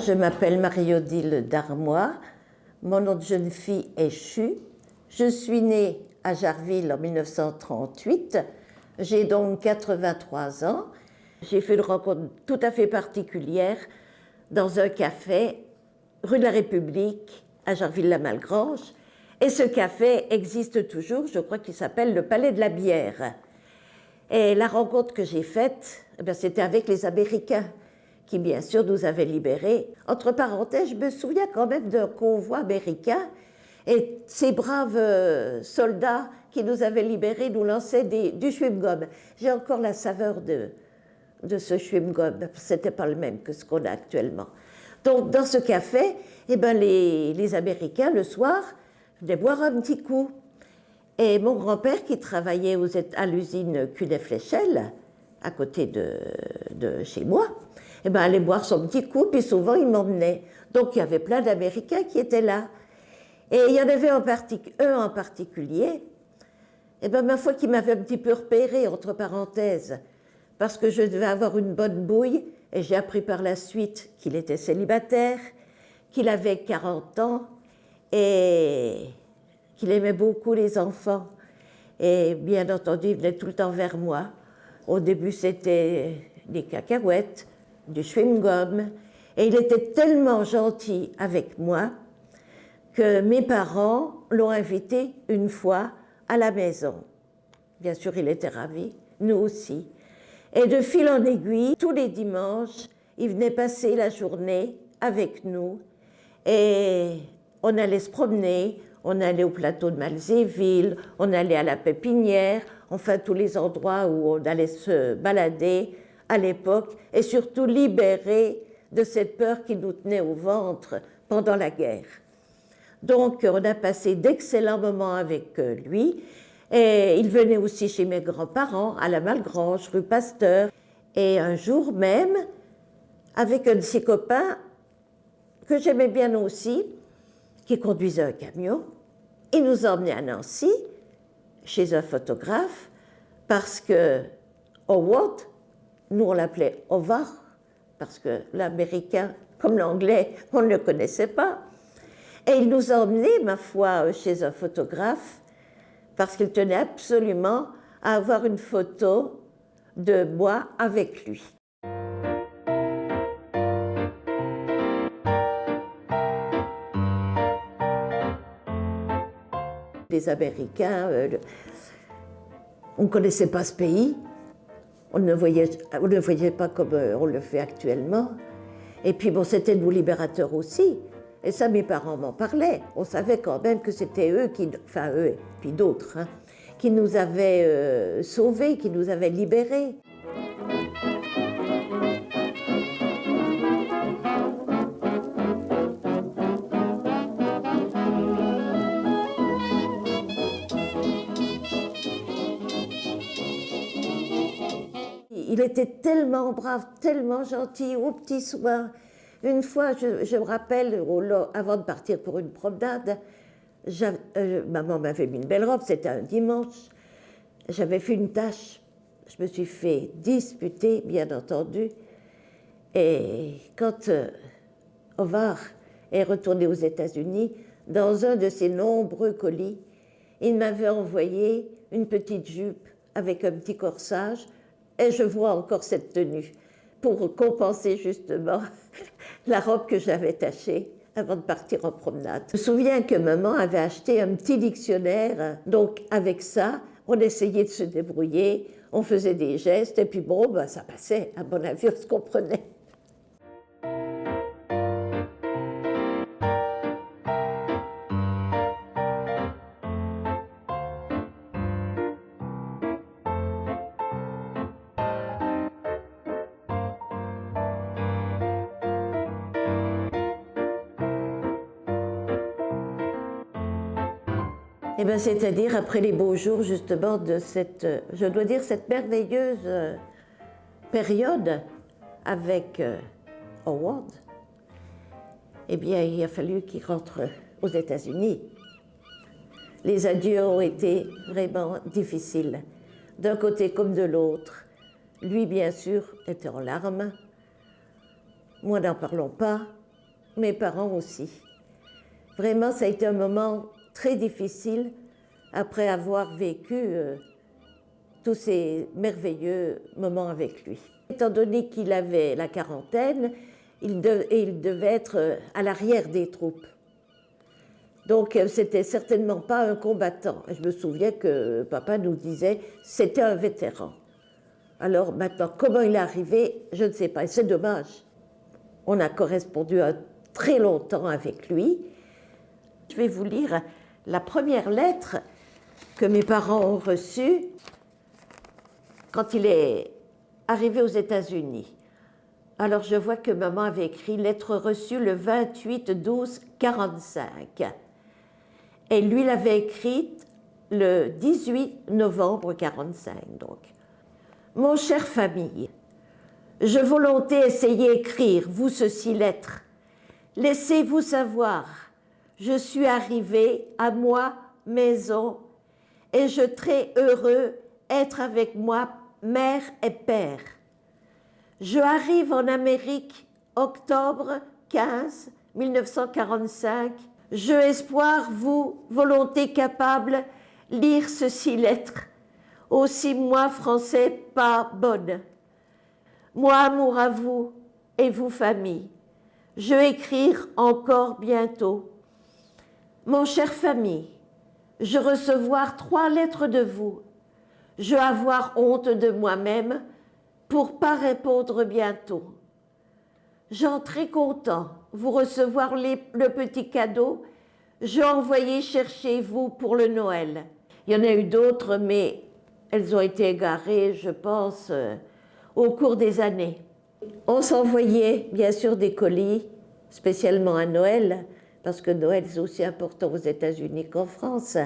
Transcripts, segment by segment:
Je m'appelle Marie-Odile Darmois, mon nom de jeune fille est Chu. Je suis née à Jarville en 1938, j'ai donc 83 ans. J'ai fait une rencontre tout à fait particulière dans un café rue de la République à Jarville-la-Malgrange. Et ce café existe toujours, je crois qu'il s'appelle le Palais de la Bière. Et la rencontre que j'ai faite, c'était avec les Américains, qui bien sûr nous avaient libérés. Entre parenthèses, je me souviens quand même d'un convoi américain et ces braves soldats qui nous avaient libérés nous lançaient du chewing-gum. J'ai encore la saveur de ce chewing-gum, c'était pas le même que ce qu'on a actuellement. Donc dans ce café, les Américains, le soir, venaient boire un petit coup. Et mon grand-père, qui travaillait à l'usine Cunet-Fléchel, à côté de chez moi, allait boire son petit coup, puis souvent il m'emmenait. Donc il y avait plein d'Américains qui étaient là. Et il y en avait un en particulier, ma foi, qui m'avait un petit peu repéré, entre parenthèses, parce que je devais avoir une bonne bouille, et j'ai appris par la suite qu'il était célibataire, qu'il avait 40 ans, et qu'il aimait beaucoup les enfants. Et bien entendu, il venait tout le temps vers moi. Au début, c'était des cacahuètes, du chewing-gum. Et il était tellement gentil avec moi que mes parents l'ont invité une fois à la maison. Bien sûr, il était ravi, nous aussi. Et de fil en aiguille, tous les dimanches, il venait passer la journée avec nous. Et on allait se promener, on allait au plateau de Malzéville, on allait à la Pépinière, enfin tous les endroits où on allait se balader à l'époque et surtout libérer de cette peur qui nous tenait au ventre pendant la guerre. Donc on a passé d'excellents moments avec lui et il venait aussi chez mes grands-parents à la Malgrange, rue Pasteur. Et un jour même, avec un de ses copains que j'aimais bien aussi, qui conduisait un camion, il nous emmenait à Nancy, chez un photographe, parce que Howard, nous on l'appelait Howard, parce que l'américain, comme l'anglais, on ne le connaissait pas. Et il nous a emmenés, ma foi, chez un photographe, parce qu'il tenait absolument à avoir une photo de moi avec lui. Les Américains, on ne connaissait pas ce pays, on ne le voyait pas comme on le fait actuellement. Et puis bon, c'était nos libérateurs aussi. Et ça, mes parents m'en parlaient. On savait quand même que c'était eux eux et puis d'autres, qui nous avaient sauvés, qui nous avaient libérés. Il était tellement brave, tellement gentil, aux petits soins. Une fois, je me rappelle, avant de partir pour une promenade, maman m'avait mis une belle robe, c'était un dimanche. J'avais fait une tâche. Je me suis fait disputer, bien entendu. Et quand Howard est retourné aux États-Unis, dans un de ses nombreux colis, il m'avait envoyé une petite jupe avec un petit corsage. Et je vois encore cette tenue pour compenser justement la robe que j'avais tachée avant de partir en promenade. Je me souviens que maman avait acheté un petit dictionnaire, donc avec ça, on essayait de se débrouiller, on faisait des gestes, et puis bon, ça passait, à mon avis, on se comprenait. C'est-à-dire après les beaux jours justement de cette, je dois dire, cette merveilleuse période avec Howard, il a fallu qu'il rentre aux États-Unis. Les adieux ont été vraiment difficiles, d'un côté comme de l'autre. Lui, bien sûr, était en larmes. Moi, n'en parlons pas. mes parents aussi. Vraiment, ça a été un moment très difficile après avoir vécu tous ces merveilleux moments avec lui. Étant donné qu'il avait la quarantaine, il devait être à l'arrière des troupes. Donc, c'était certainement pas un combattant. Je me souviens que papa nous disait c'était un vétéran. Alors maintenant, comment il est arrivé, je ne sais pas. Et c'est dommage. On a correspondu très longtemps avec lui. Je vais vous lire la première lettre que mes parents ont reçue quand il est arrivé aux États-Unis. Alors je vois que maman avait écrit « Lettre reçue le 28-12-45 ». Et lui l'avait écrite le 18 novembre 45. Donc. Mon cher famille, je volontais essayer écrire, vous ceci lettre. Laissez-vous savoir, je suis arrivé à moi, maison, et je très heureux être avec moi, mère et père. Je arrive en Amérique, octobre 15, 1945. Je espoir vous, volonté capable, lire ceci lettre. Aussi moi, français, pas bonne. Moi, amour à vous et vous, famille. Je écrire encore bientôt. Mon cher famille, je recevoir 3 lettres de vous. Je avoir honte de moi-même pour pas répondre bientôt. J'en très content vous recevoir le petit cadeau. Je envoyé chercher vous pour le Noël. Il y en a eu d'autres, mais elles ont été égarées, je pense, au cours des années. On s'envoyait bien sûr des colis, spécialement à Noël, parce que Noël c'est aussi important aux États-Unis qu'en France,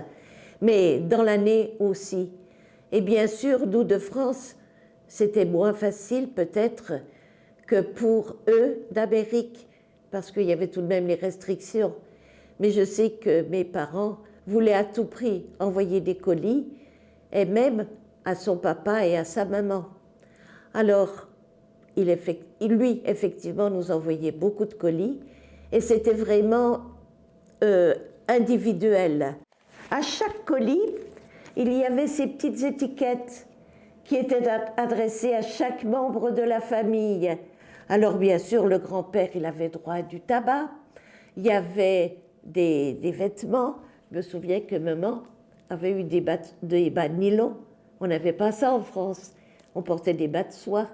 mais dans l'année aussi. Et bien sûr, nous de France, c'était moins facile peut-être que pour eux d'Amérique, parce qu'il y avait tout de même les restrictions. Mais je sais que mes parents voulaient à tout prix envoyer des colis, et même à son papa et à sa maman. Alors, lui, effectivement, nous envoyait beaucoup de colis, et c'était vraiment individuel. À chaque colis, il y avait ces petites étiquettes qui étaient adressées à chaque membre de la famille. Alors, bien sûr, le grand-père, il avait droit à du tabac, il y avait des vêtements. Je me souviens que maman avait eu des bas de nylon. On n'avait pas ça en France. On portait des bas de soie.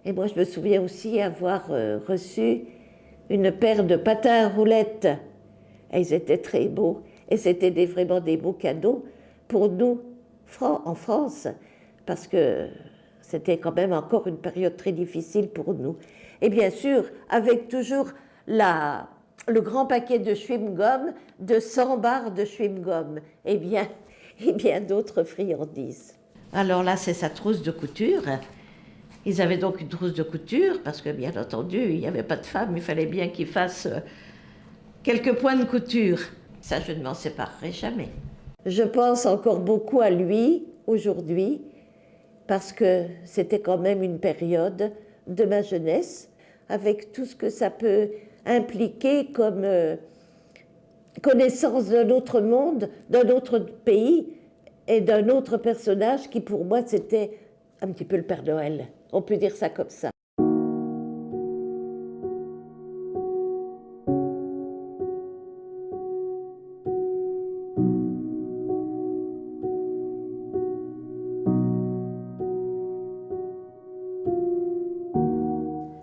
Et moi, je me souviens aussi avoir reçu une paire de patins à roulettes. Et ils étaient très beaux. Et c'était vraiment des beaux cadeaux pour nous, en France, parce que c'était quand même encore une période très difficile pour nous. Et bien sûr, avec toujours le grand paquet de chewing-gum, de 100 barres de chewing-gum, et bien d'autres friandises. Alors là, c'est sa trousse de couture. Ils avaient donc une trousse de couture, parce que bien entendu, il n'y avait pas de femme, il fallait bien qu'ils fassent quelques points de couture. Ça, je ne m'en séparerai jamais. Je pense encore beaucoup à lui aujourd'hui, parce que c'était quand même une période de ma jeunesse, avec tout ce que ça peut impliquer comme connaissance d'un autre monde, d'un autre pays et d'un autre personnage qui pour moi c'était un petit peu le Père Noël. On peut dire ça comme ça.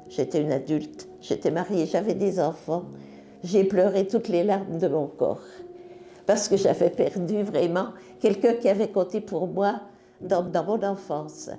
J'étais une adulte, j'étais mariée, j'avais des enfants. J'ai pleuré toutes les larmes de mon corps parce que j'avais perdu vraiment quelqu'un qui avait compté pour moi dans mon enfance.